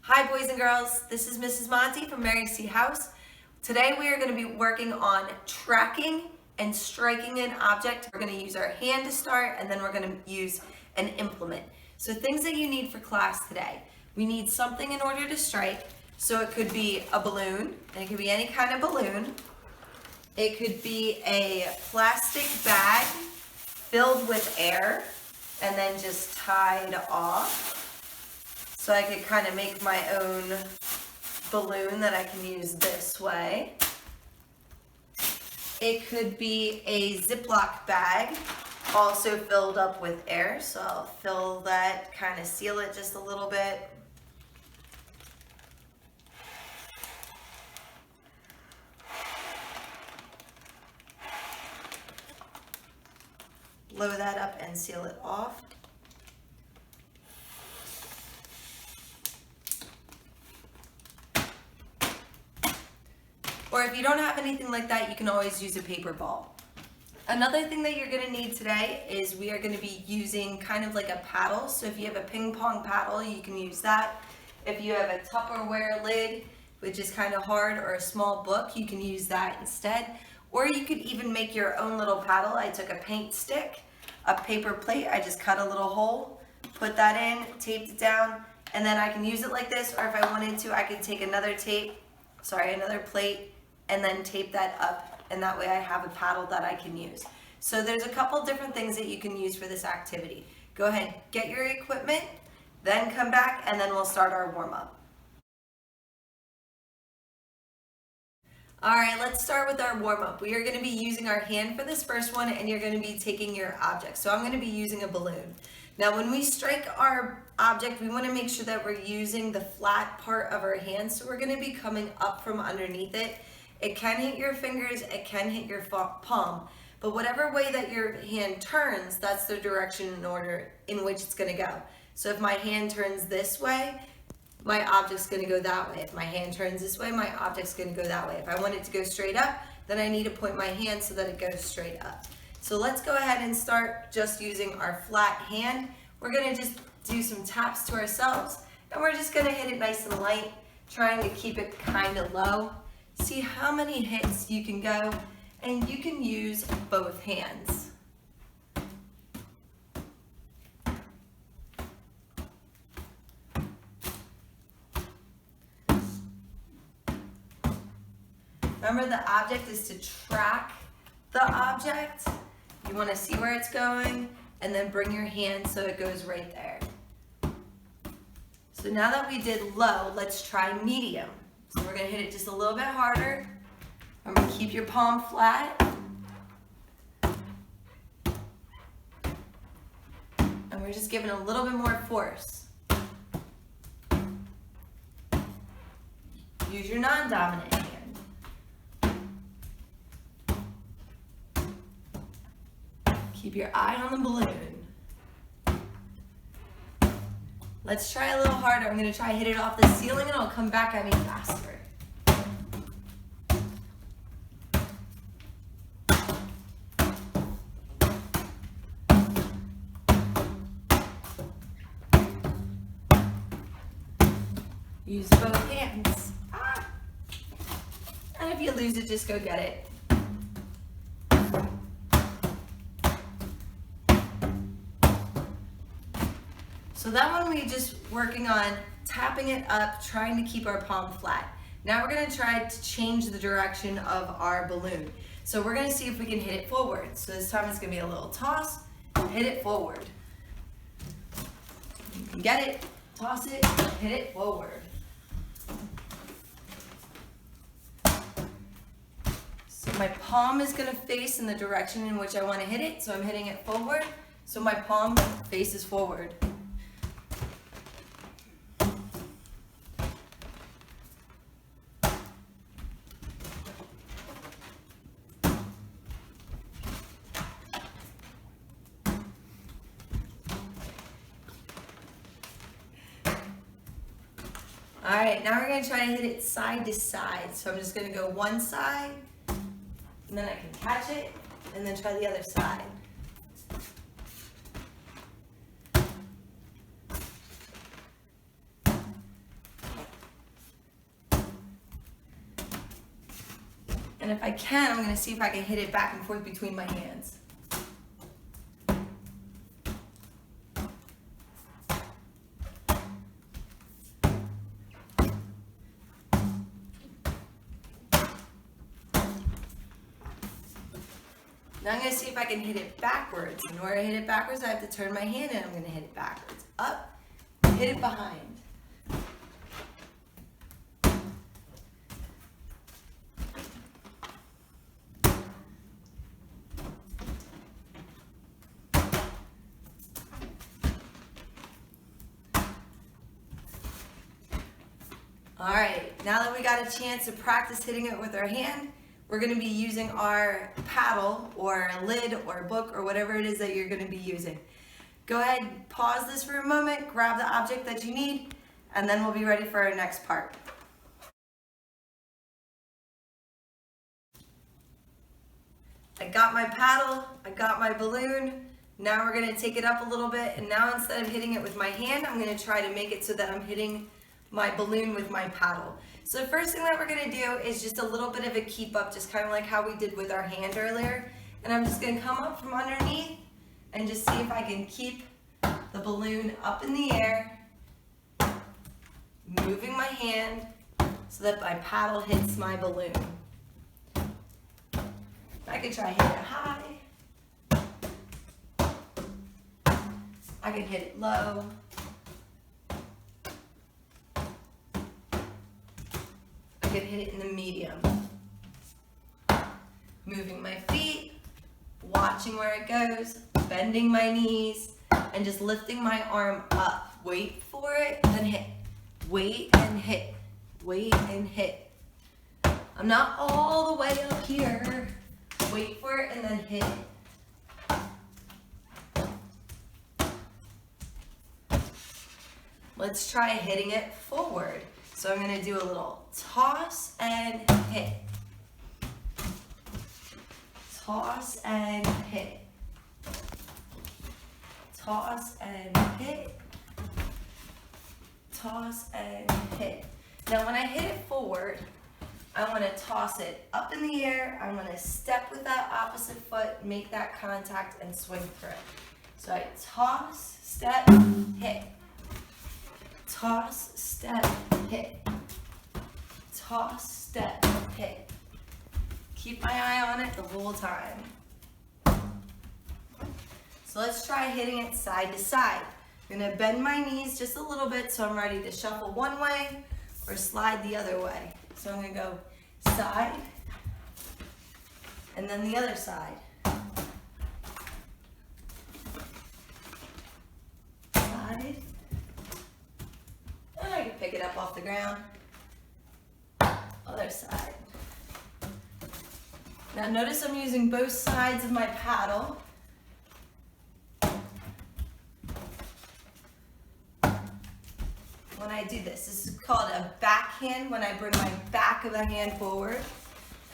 Hi boys and girls, this is Mrs. Monty from Mary C. House. Today we are going to be working on tracking and striking an object. We're going to use our hand to start and then we're going to use an implement. So things that you need for class today. We need something in order to strike. So it could be a balloon, and it could be any kind of balloon. It could be a plastic bag filled with air and then just tied off. So I could kind of make my own balloon that I can use this way. It could be a Ziploc bag, also filled up with air. So I'll fill that, kind of seal it just a little bit. Blow that up and seal it off. Or if you don't have anything like that, you can always use a paper ball. Another thing that you're going to need today is we are going to be using kind of like a paddle. So if you have a ping pong paddle, you can use that. If you have a Tupperware lid, which is kind of hard, or a small book, you can use that instead. Or you could even make your own little paddle. I took a paint stick, a paper plate, I just cut a little hole, put that in, taped it down, and then I can use it like this, or if I wanted to, I could take another plate, and then tape that up, and that way I have a paddle that I can use. So there's a couple different things that you can use for this activity. Go ahead, get your equipment, then come back, and then we'll start our warm-up. All right, let's start with our warm-up. We are going to be using our hand for this first one, and you're going to be taking your object. So I'm going to be using a balloon. Now when we strike our object, we want to make sure that we're using the flat part of our hand. So we're going to be coming up from underneath it. It can hit your fingers, it can hit your palm, but whatever way that your hand turns, that's the direction in which it's going to go. So if my hand turns this way, my object's going to go that way. If my hand turns this way, my object's going to go that way. If I want it to go straight up, then I need to point my hand so that it goes straight up. So let's go ahead and start just using our flat hand. We're going to just do some taps to ourselves, and we're just going to hit it nice and light, trying to keep it kind of low. See how many hits you can go, and you can use both hands. Remember, the object is to track the object. You want to see where it's going, and then bring your hand so it goes right there. So now that we did low, let's try medium. So we're going to hit it just a little bit harder. Remember, keep your palm flat. And we're just giving a little bit more force. Use your non-dominant hand. Keep your eye on the balloon. Let's try a little harder. I'm going to try to hit it off the ceiling, and it'll come back at me faster. Use both hands. And if you lose it, just go get it. So that one we just working on tapping it up, trying to keep our palm flat. Now we're going to try to change the direction of our balloon. So we're going to see if we can hit it forward. So this time it's going to be a little toss, hit it forward. You can get it, toss it, hit it forward. So my palm is going to face in the direction in which I want to hit it. So I'm hitting it forward. So my palm faces forward. All right, now we're going to try to hit it side to side. So I'm just going to go one side, and then I can catch it, and then try the other side. And if I can, I'm going to see if I can hit it back and forth between my hands. Now I'm going to see if I can hit it backwards. In order to hit it backwards, I have to turn my hand and I'm going to hit it backwards. Up, hit it behind. All right, now that we got a chance to practice hitting it with our hand, we're going to be using our paddle or a lid or a book or whatever it is that you're going to be using. Go ahead, pause this for a moment, grab the object that you need, and then we'll be ready for our next part. I got my paddle, I got my balloon. Now we're going to take it up a little bit, and now instead of hitting it with my hand, I'm going to try to make it so that I'm hitting my balloon with my paddle. So the first thing that we're going to do is just a little bit of a keep up, just kind of like how we did with our hand earlier. And I'm just going to come up from underneath and just see if I can keep the balloon up in the air, moving my hand so that my paddle hits my balloon. I could try hitting it high. I could hit it low. I could hit it in the medium. Moving my feet, watching where it goes, bending my knees, and just lifting my arm up. Wait for it, then hit. Wait and hit. Wait and hit. I'm not all the way up here. Wait for it and then hit. Let's try hitting it forward. So I'm going to do a little toss and hit. Toss and hit. Toss and hit. Toss and hit. Now when I hit it forward, I want to toss it up in the air. I'm going to step with that opposite foot, make that contact, and swing through. So I toss, step, hit. Toss, step, hit. Toss, step, hit. Keep my eye on it the whole time. So let's try hitting it side to side. I'm going to bend my knees just a little bit so I'm ready to shuffle one way or slide the other way. So I'm going to go side and then the other side. Side. And I can pick it up off the ground. Other side. Now notice I'm using both sides of my paddle. When I do this is called a backhand when I bring my back of the hand forward,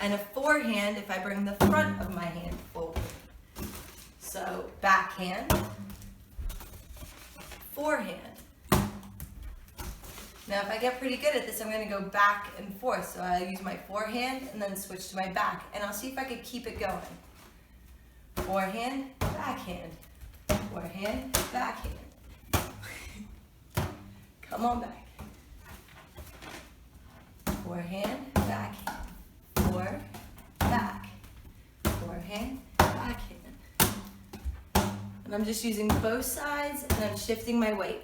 and a forehand if I bring the front of my hand forward. So backhand, forehand. Now if I get pretty good at this, I'm going to go back and forth. So I'll use my forehand and then switch to my back, and I'll see if I can keep it going. Forehand, backhand, forehand, backhand. Come on back. Forehand, backhand. Fore, back. Forehand, backhand. And I'm just using both sides and I'm shifting my weight.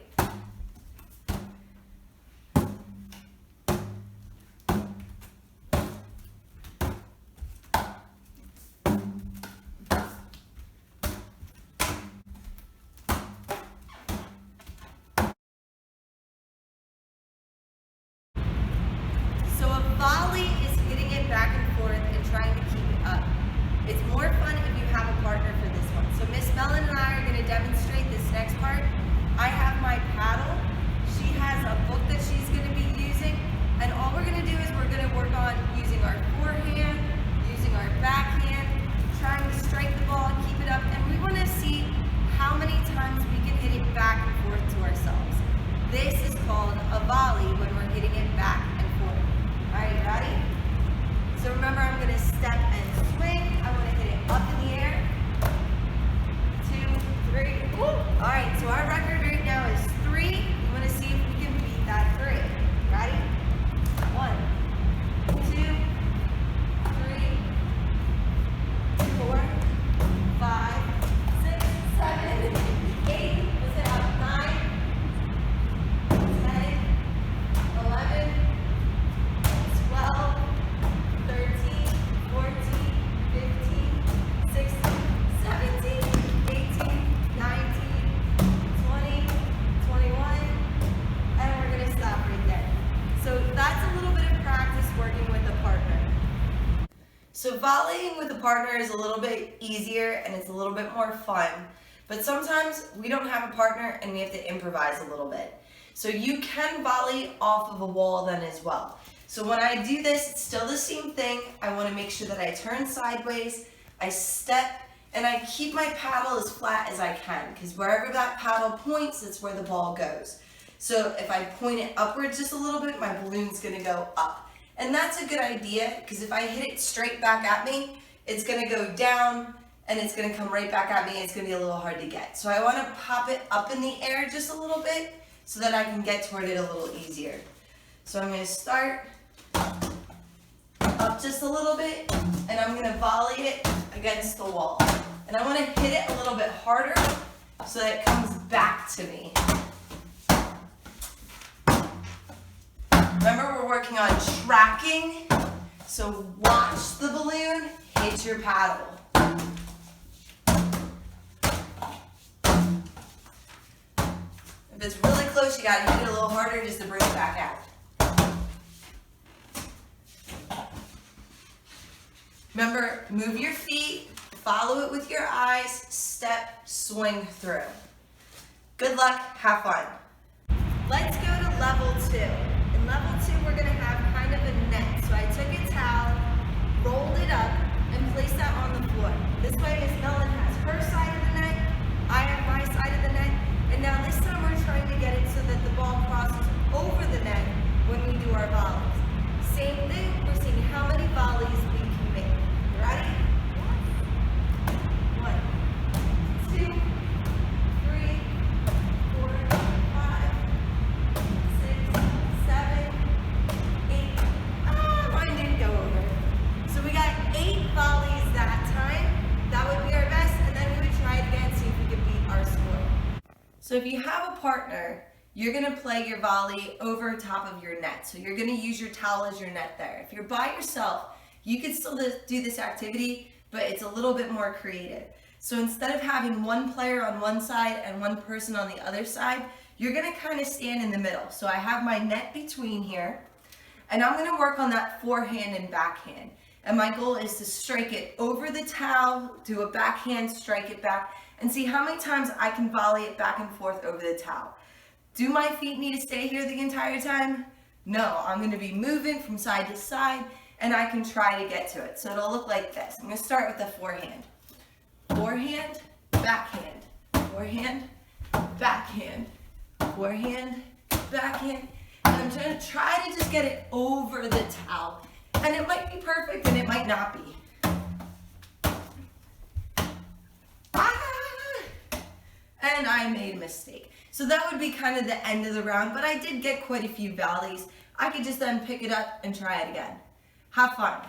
Volley is hitting it back and forth and trying to keep it up. It's more fun if you have a partner for this one. So Miss Mellon and I are going to demonstrate this next part. I have my paddle. She has a book that she's going to be using. And all we're going to do is we're going to work on using our forehand, using our backhand, trying to strike the ball and keep it up. And we want to see how many times we can hit it back and forth to ourselves. This is called a volley when we're hitting it back and forth. All right, ready? So remember, I'm gonna step and swing. I wanna hit it up in the air. 2, 3, woo! All right, so our record right now is 3. We wanna see if we can beat that 3. Ready? 1, 2, 3, 4, 5, 6, 7, 8. Was it up? 9, 10, 11, 12, 13, 14, 15, 16, 17, 18, 19, 20, 21, and we're gonna stop right there. So that's a little bit of practice working with a partner. So volleying with a partner is a little bit easier and it's a little bit more fun, but sometimes we don't have a partner and we have to improvise a little bit. So you can volley off of a wall then as well. So when I do this, it's still the same thing. I want to make sure that I turn sideways, I step, and I keep my paddle as flat as I can, because wherever that paddle points, that's where the ball goes. So if I point it upwards just a little bit, my balloon's going to go up. And that's a good idea, because if I hit it straight back at me, it's going to go down, and it's going to come right back at me. It's going to be a little hard to get. So I want to pop it up in the air just a little bit, so that I can get toward it a little easier. So I'm going to start up just a little bit, and I'm going to volley it against the wall. And I want to hit it a little bit harder so that it comes back to me. Remember, we're working on tracking, so watch the balloon hit your paddle. If it's really close, you gotta hit it a little harder just to bring it back out. Remember, move your feet, follow it with your eyes, step, swing through. Good luck, have fun. Let's go to level 2. In level 2, we're gonna have kind of a net. So I took a towel, rolled it up, and placed that on the floor. This way, Miss Mellon has her side of the net, I have my side of the net, and now this time we're trying to get it so that the ball crosses over the net when we do our volleys. Same thing, we're seeing how many volleys we can make. Ready? 1, 2, 3, 4, 5, 6, 7, 8. Mine didn't go over. So we got 8 volleys that time. That would be our best, and then we would try it again, see if we could beat our score. So if you have a partner, you're gonna play your volley over top of your net. So you're gonna use your towel as your net there. If you're by yourself, you can still do this activity, but it's a little bit more creative. So instead of having one player on one side and one person on the other side, you're gonna kind of stand in the middle. So I have my net between here, and I'm gonna work on that forehand and backhand. And my goal is to strike it over the towel, do a backhand, strike it back, and see how many times I can volley it back and forth over the towel. Do my feet need to stay here the entire time? No, I'm gonna be moving from side to side, and I can try to get to it. So it'll look like this. I'm gonna start with the forehand. Forehand, backhand, forehand, backhand, forehand, backhand. And I'm gonna try to just get it over the towel. And it might be perfect and it might not be. And I made a mistake. So that would be kind of the end of the round, but I did get quite a few volleys. I could just then pick it up and try it again. Have fun.